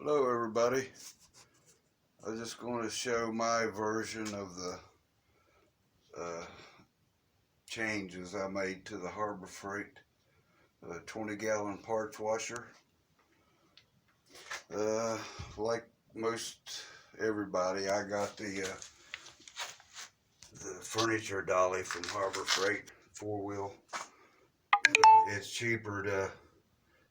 Hello everybody. I'm just going to show my version of the changes I made to the Harbor Freight 20-gallon parts washer. Like most everybody, I got the furniture dolly from Harbor Freight, 4-wheel. It's cheaper to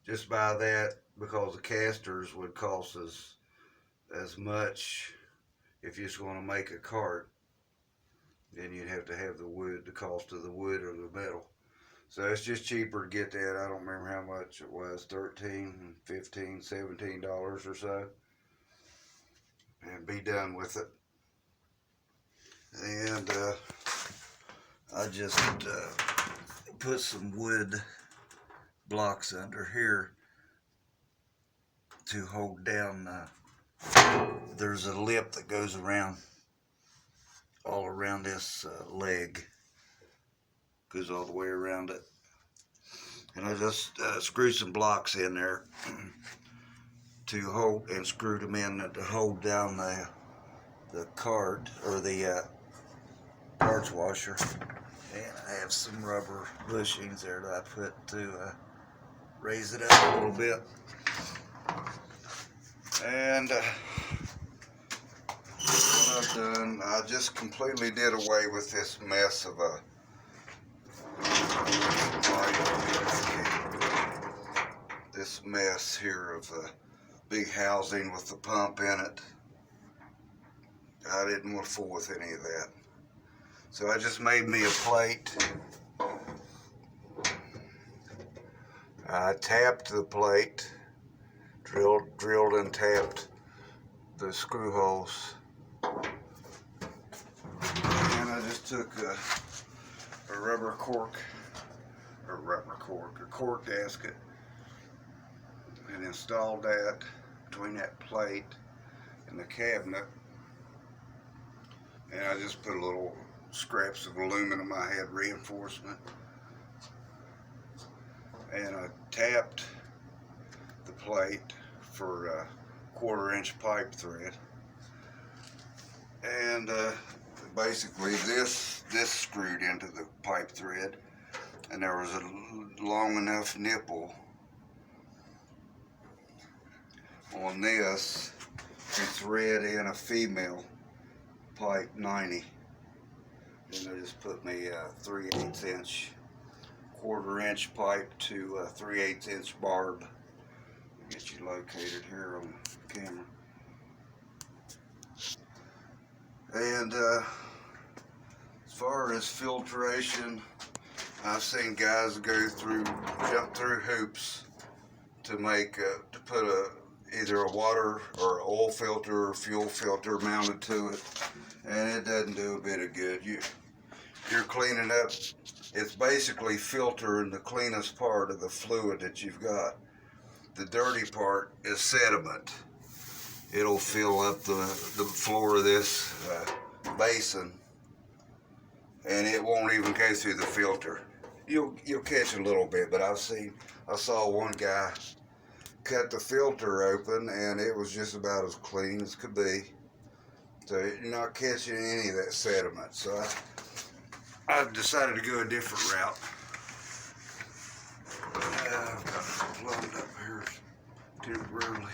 just buy that because the casters would cost as much if you're just going to make a cart. Then you'd have to have the wood, the cost of the wood or the metal. So it's just cheaper to get that. I don't remember how much it was, $13, $15, $17 or so, and be done with it. And I just put some wood blocks under here to hold down. There's a lip that goes around all around this leg, goes all the way around it, and I just screwed some blocks in there to hold, and screwed them in to hold down the cart or the parts washer. And I have some rubber bushings there that I put to raise it up a little bit. And what I've done, I just completely did away with this mess of this mess here of the big housing with the pump in it. I didn't want to fool with any of that. So I just made me a plate. I tapped the plate, drilled and tapped the screw holes. And I just took a cork gasket, and installed that between that plate and the cabinet. And I just put a little scraps of aluminum. I had reinforcement, and I tapped the plate for 1/4-inch pipe thread. And basically this screwed into the pipe thread, and there was a long enough nipple on this to thread in a female pipe 90. And I just put me a 3/8 inch, 1/4-inch pipe to a 3/8 inch barb. I'll get you located here on the camera. And as far as filtration, I've seen guys jump through hoops to make to put either a water or oil filter or fuel filter mounted to it, and it doesn't do a bit of good. You're cleaning up. It's basically filtering the cleanest part of the fluid that you've got. The dirty part is sediment. It'll fill up the floor of this basin, and it won't even go through the filter. You'll catch a little bit, but I saw one guy cut the filter open, and it was just about as clean as could be. So you're not catching any of that sediment. So I decided to go a different route. I've got it plumbed up here temporarily.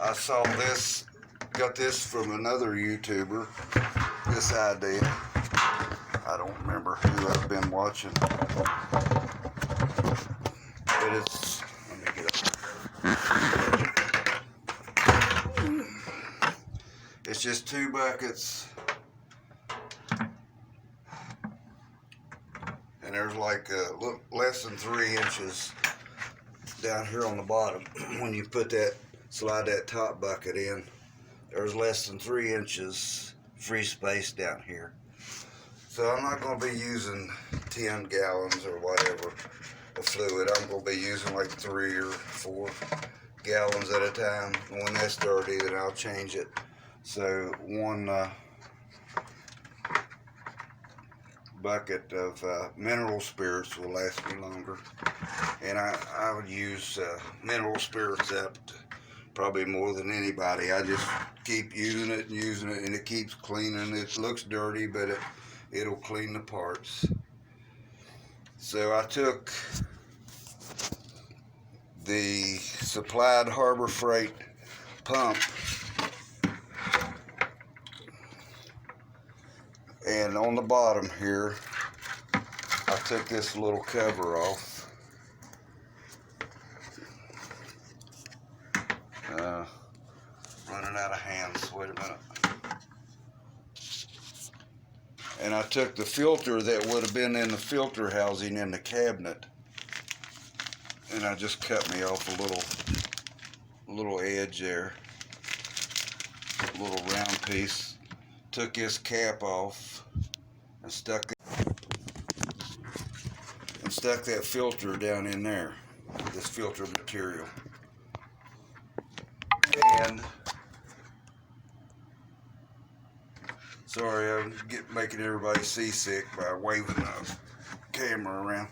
I saw this, got this from another YouTuber, this idea. I don't remember who I've been watching, but it's, let me get up. It's just 2 buckets, and there's like less than 3 inches down here on the bottom. When you slide that top bucket in, there's less than 3 inches free space down here. So I'm not going to be using 10 gallons or whatever of fluid. I'm going to be using like 3 or 4 gallons at a time. When that's dirty, then I'll change it. So one bucket of mineral spirits will last me longer. And I would use mineral spirits up to probably more than anybody. I just keep using it, and it keeps cleaning. It looks dirty, but it'll clean the parts. So I took the supplied Harbor Freight pump, and on the bottom here I took this little cover off. Running out of hands, wait a minute. And I took the filter that would have been in the filter housing in the cabinet, and I just cut me off a little edge there, a little round piece. Took this cap off and stuck that filter down in there, this filter material. And sorry, I'm making everybody seasick by waving the camera around.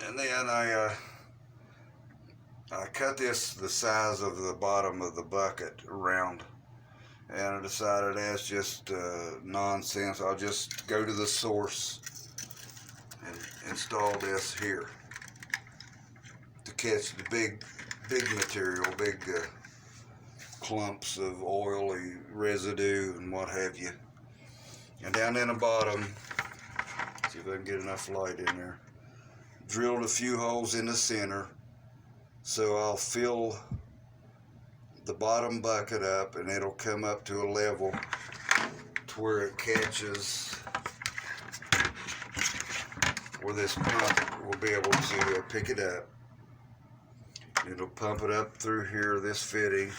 And then I cut this the size of the bottom of the bucket around, and I decided that's just nonsense. I'll just go to the source and install this here to catch the big material, big clumps of oily residue and what have you. And down in the bottom, see if I can get enough light in there, drilled a few holes in the center, so I'll fill the bottom bucket up and it'll come up to a level to where it catches, where this pump will be able to pick it up. It'll pump it up through here, this fitting,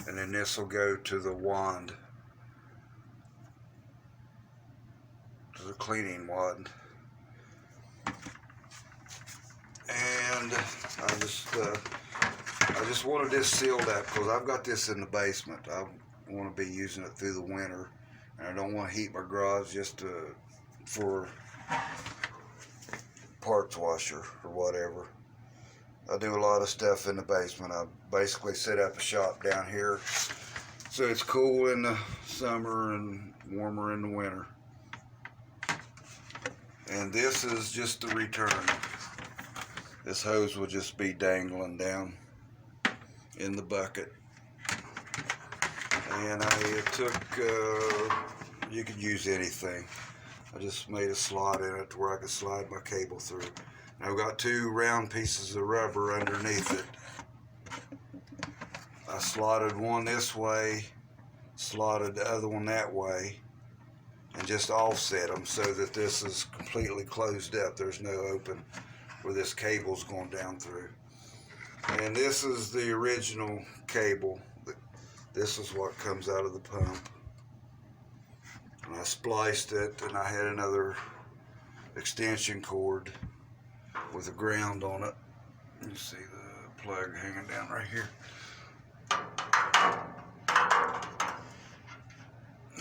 and then this will go to the wand, to the cleaning wand. And I just wanted this sealed up because I've got this in the basement. I want to be using it through the winter, and I don't want to heat my garage just for parts washer or whatever. I do a lot of stuff in the basement. I basically set up a shop down here so it's cool in the summer and warmer in the winter. And this is just the return. This hose will just be dangling down in the bucket. And I took, you could use anything. I just made a slot in it to where I could slide my cable through. I've got two round pieces of rubber underneath it. I slotted one this way, slotted the other one that way, and just offset them so that this is completely closed up. There's no open where this cable's going down through. And this is the original cable. This is what comes out of the pump. And I spliced it, and I had another extension cord with a ground on it. You see the plug hanging down right here.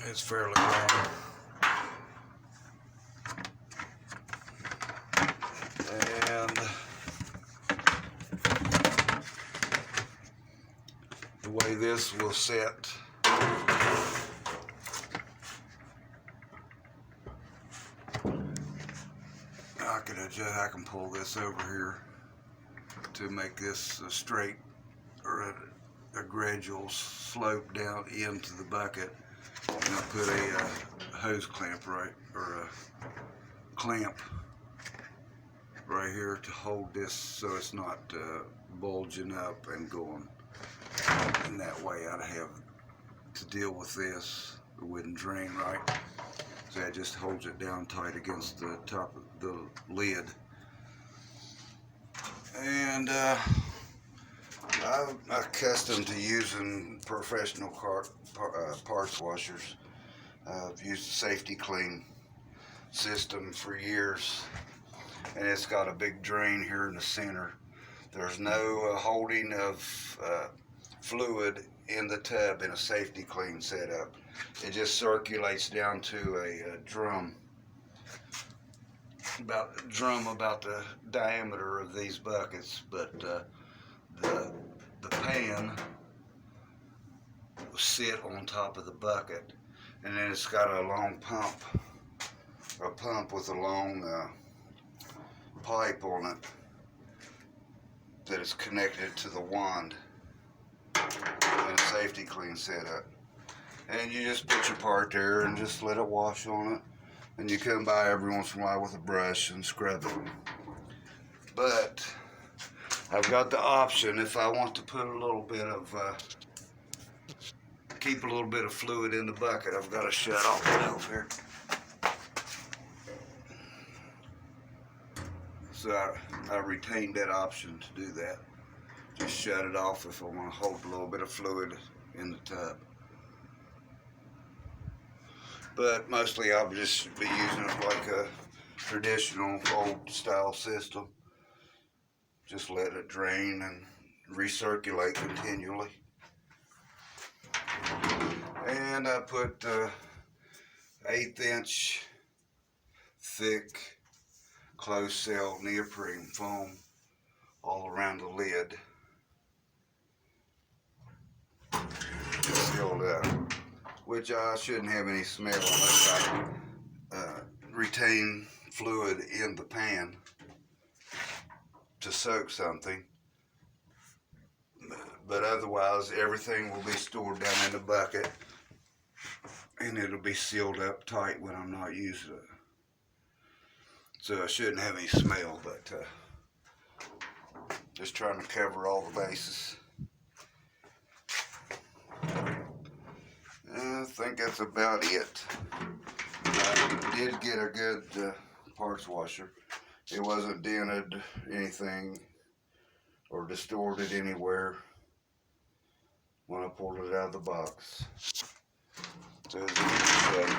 It's fairly long. And the way this will set, I can pull this over here to make this a straight or a gradual slope down into the bucket. And I'll put a hose clamp or a clamp right here to hold this so it's not bulging up and going. And that way I'd have to deal with this. It wouldn't drain right. So that just holds it down tight against the top of the lid. And I'm accustomed to using professional parts washers. I've used the Safety Clean system for years, and it's got a big drain here in the center. There's no holding of fluid in the tub in a Safety Clean setup. It just circulates down to a drum, drum about the diameter of these buckets, but the pan will sit on top of the bucket, and then it's got a long a pump with a long pipe on it that is connected to the wand, and a safety clean setup. And you just put your part there and just let it wash on it, and you come by every once in a while with a brush and scrub it. But I've got the option, if I want to put a little bit of keep a little bit of fluid in the bucket, I've got to shut off the valve here. So I retained that option to do that. Just shut it off if I want to hold a little bit of fluid in the tub. But mostly I'll just be using it like a traditional old style system. Just let it drain and recirculate continually. And I put 1/8" thick closed cell neoprene foam all around the lid. Sealed up, which I shouldn't have any smell unless I retain fluid in the pan to soak something. But otherwise, everything will be stored down in the bucket, and it'll be sealed up tight when I'm not using it. So I shouldn't have any smell, but just trying to cover all the bases. I think that's about it. I did get a good parts washer. It wasn't dented anything or distorted anywhere when I pulled it out of the box. So it's in good shape.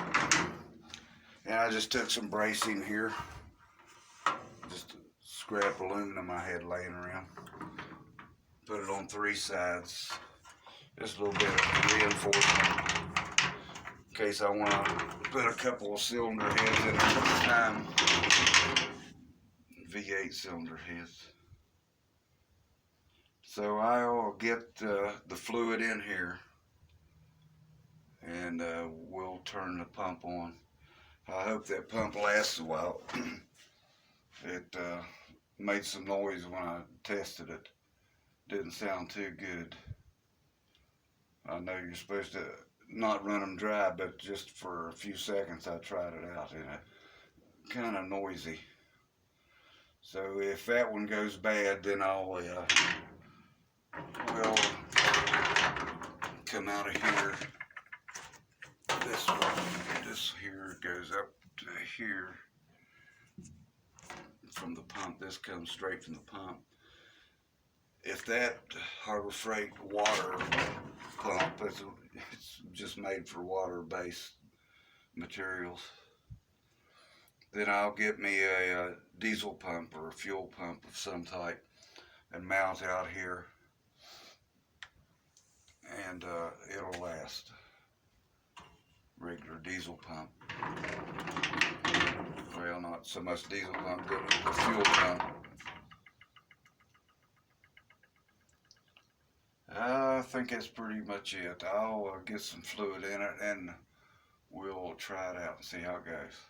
And I just took some bracing here, just scrap aluminum I had laying around. Put it on 3 sides, just a little bit of reinforcement in case I want to put a couple of cylinder heads in at a time. V8 cylinder heads. So I'll get the fluid in here, and we'll turn the pump on. I hope that pump lasts a while. It made some noise when I tested it. Didn't sound too good. I know you're supposed to not run them dry, but just for a few seconds I tried it out, and it kind of noisy. So if that one goes bad, then I'll will come out of here. This here goes up to here from the pump. This comes straight from the pump. If that Harbor Freight water pump, it's just made for water-based materials, then I'll get me a diesel pump or a fuel pump of some type and mount out here, and it'll last. Regular diesel pump. Well, not so much diesel pump, but the fuel pump. I think that's pretty much it. I'll get some fluid in it, and we'll try it out and see how it goes.